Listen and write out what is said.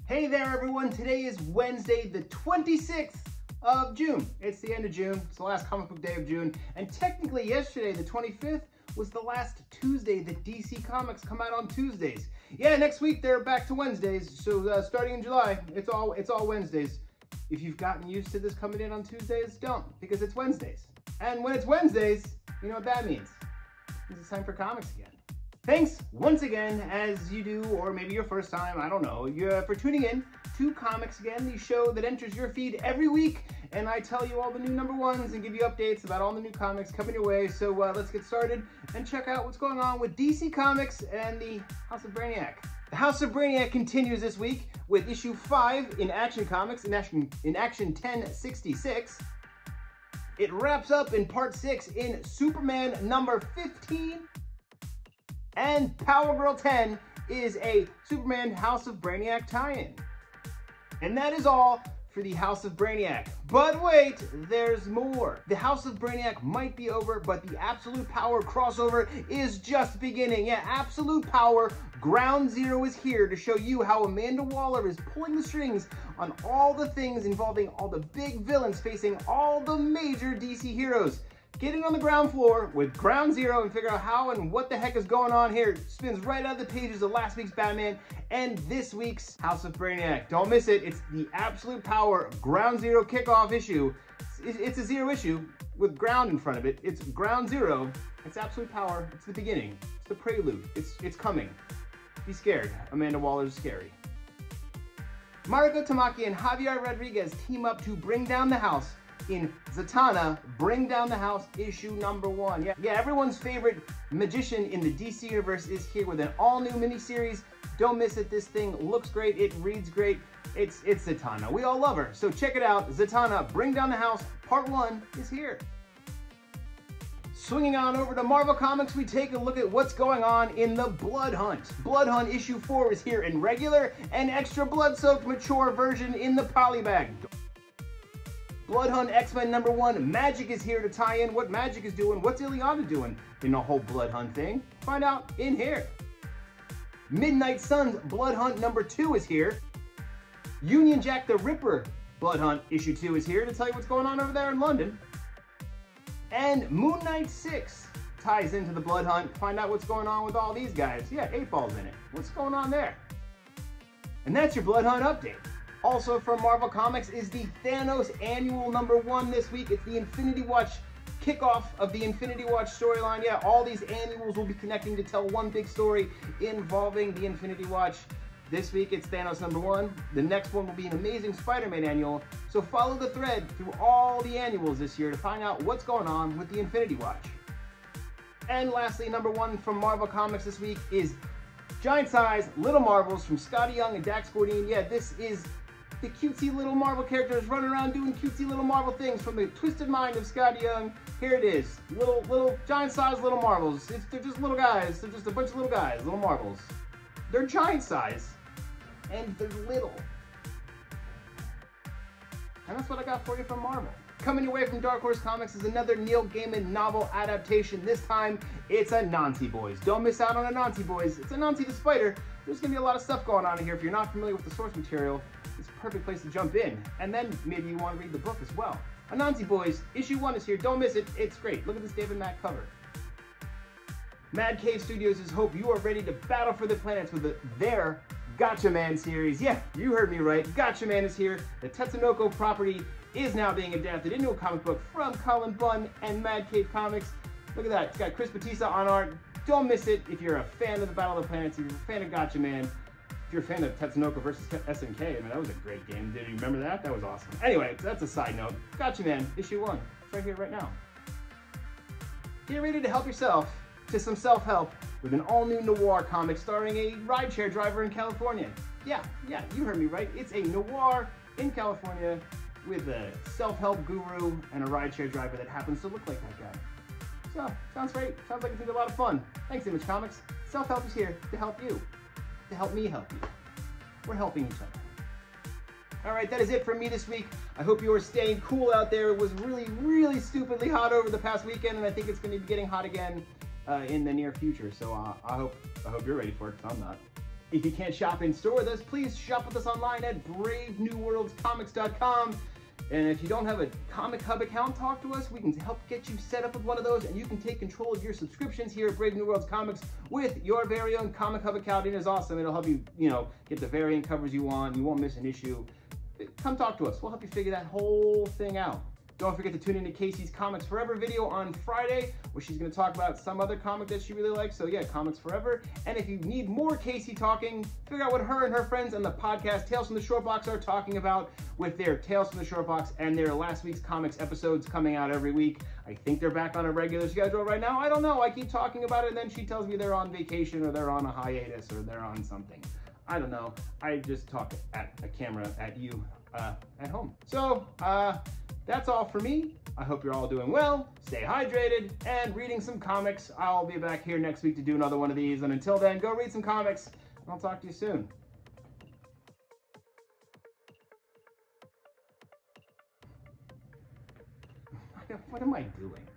Hey there everyone, today is Wednesday the 26th of June. It's the end of June, it's the last comic book day of June, and technically yesterday, the 25th, was the last Tuesday that DC Comics come out on Tuesdays. Yeah, next week they're back to Wednesdays, so starting in July, it's all Wednesdays. If you've gotten used to this coming in on Tuesdays, don't, because it's Wednesdays. And when it's Wednesdays, you know what that means. It's time for comics again. Thanks once again, as you do, or maybe your first time, I don't know, for tuning in to Comics Again, the show that enters your feed every week, and I tell you all the new #1s and give you updates about all the new comics coming your way. So let's get started and check out what's going on with DC Comics and the House of Brainiac. The House of Brainiac continues this week with issue 5 in Action Comics, in Action 1066. It wraps up in part 6 in Superman #15. And Power Girl 10 is a Superman House of Brainiac tie-in. And that is all for the House of Brainiac. But wait, there's more. The House of Brainiac might be over, but the Absolute Power crossover is just beginning. Yeah, Absolute Power Ground Zero is here to show you how Amanda Waller is pulling the strings on all the things involving all the big villains facing all the major DC heroes. Get in on the ground floor with Ground Zero and figure out how and what the heck is going on here. It spins right out of the pages of last week's Batman and this week's House of Brainiac. Don't miss it. It's the Absolute Power Ground Zero kickoff issue. It's a zero issue with ground in front of it. It's Ground Zero. It's Absolute Power. It's the beginning. It's the prelude. It's coming. Be scared. Amanda Waller's scary. Mariko Tamaki and Javier Rodriguez team up to bring down the house in Zatanna, Bring Down the House, issue #1. Yeah, everyone's favorite magician in the DC universe is here with an all-new miniseries. Don't miss it. This thing looks great. It reads great. It's Zatanna. We all love her. So check it out. Zatanna, Bring Down the House, part 1 is here. Swinging on over to Marvel Comics, we take a look at what's going on in the Blood Hunt. Blood Hunt issue 4 is here in regular and extra blood-soaked mature version in the polybag. Blood Hunt X-Men #1, Magic is here to tie in what Magic is doing, what's Illyana doing in the whole Blood Hunt thing. Find out in here. Midnight Suns Blood Hunt #2 is here. Union Jack the Ripper Blood Hunt issue 2 is here to tell you what's going on over there in London. And Moon Knight 6 ties into the Blood Hunt. Find out what's going on with all these guys. Yeah, 8-Ball's in it. What's going on there? And that's your Blood Hunt update. Also from Marvel Comics is the Thanos Annual #1 this week. It's the Infinity Watch kickoff of the Infinity Watch storyline. Yeah, all these annuals will be connecting to tell one big story involving the Infinity Watch. This week it's Thanos #1. The next one will be an Amazing Spider-Man annual. So follow the thread through all the annuals this year to find out what's going on with the Infinity Watch. And lastly, #1 from Marvel Comics this week is Giant Size Little Marvels from Skottie Young and Dax Gordine. Yeah, this is the cutesy little Marvel characters running around doing cutesy little Marvel things from the twisted mind of Skottie Young. Here it is, little giant-sized little Marvels. They're just little guys. They're just a bunch of little guys, little Marvels. They're giant size, and they're little. And that's what I got for you from Marvel. Coming your way from Dark Horse Comics is another Neil Gaiman novel adaptation. This time, it's Anansi Boys. Don't miss out on Anansi Boys. It's Anansi the Spider. There's going to be a lot of stuff going on in here. If you're not familiar with the source material, it's a perfect place to jump in. And then maybe you want to read the book as well. Anansi Boys, issue 1 is here. Don't miss it. It's great. Look at this David Mack cover. Mad Cave Studios' hope you are ready to battle for the planets with their Gotcha Man series. Yeah, you heard me right. Gotcha Man is here. The Tetsunoko property is now being adapted into a comic book from Cullen Bunn and Mad Cave Comics. Look at that. It's got Chris Batista on art. Don't miss it if you're a fan of the Battle of the Planets, if you're a fan of Gotcha Man, if you're a fan of Tetsunoko versus SNK. I mean, that was a great game. Did you remember that? That was awesome. Anyway, that's a side note. Gotcha Man, issue 1. It's right here, right now. Get ready to help yourself to some self-help with an all-new noir comic starring a rideshare driver in California. Yeah, you heard me right. It's a noir in California with a self-help guru and a rideshare driver that happens to look like that guy. So, sounds great. Sounds like it's gonna be a lot of fun. Thanks, Image Comics. Self-help is here to help you. To help me help you. We're helping each other. All right, that is it for me this week. I hope you are staying cool out there. It was really, really stupidly hot over the past weekend, and I think it's gonna be getting hot again in the near future. So I hope you're ready for it, because I'm not. If you can't shop in store with us, please shop with us online at bravenewworldscomics.com. And if you don't have a Comic Hub account, talk to us. We can help get you set up with one of those, and you can take control of your subscriptions here at Brave New Worlds Comics with your very own Comic Hub account. It is awesome. It'll help you, get the variant covers you want. You won't miss an issue. Come talk to us. We'll help you figure that whole thing out. Don't forget to tune into Casey's Comics Forever video on Friday, where she's going to talk about some other comic that she really likes. So yeah, Comics Forever. And if you need more Casey talking, figure out what her and her friends on the podcast Tales from the Short Box are talking about with their Tales from the Short Box and their last week's comics episodes coming out every week. I think they're back on a regular schedule right now. I don't know. I keep talking about it, and then she tells me they're on vacation or they're on a hiatus or they're on something. I don't know. I just talk at a camera at you at home. So, that's all for me. I hope you're all doing well, stay hydrated, and reading some comics. I'll be back here next week to do another one of these. And until then, go read some comics, and I'll talk to you soon. What am I doing?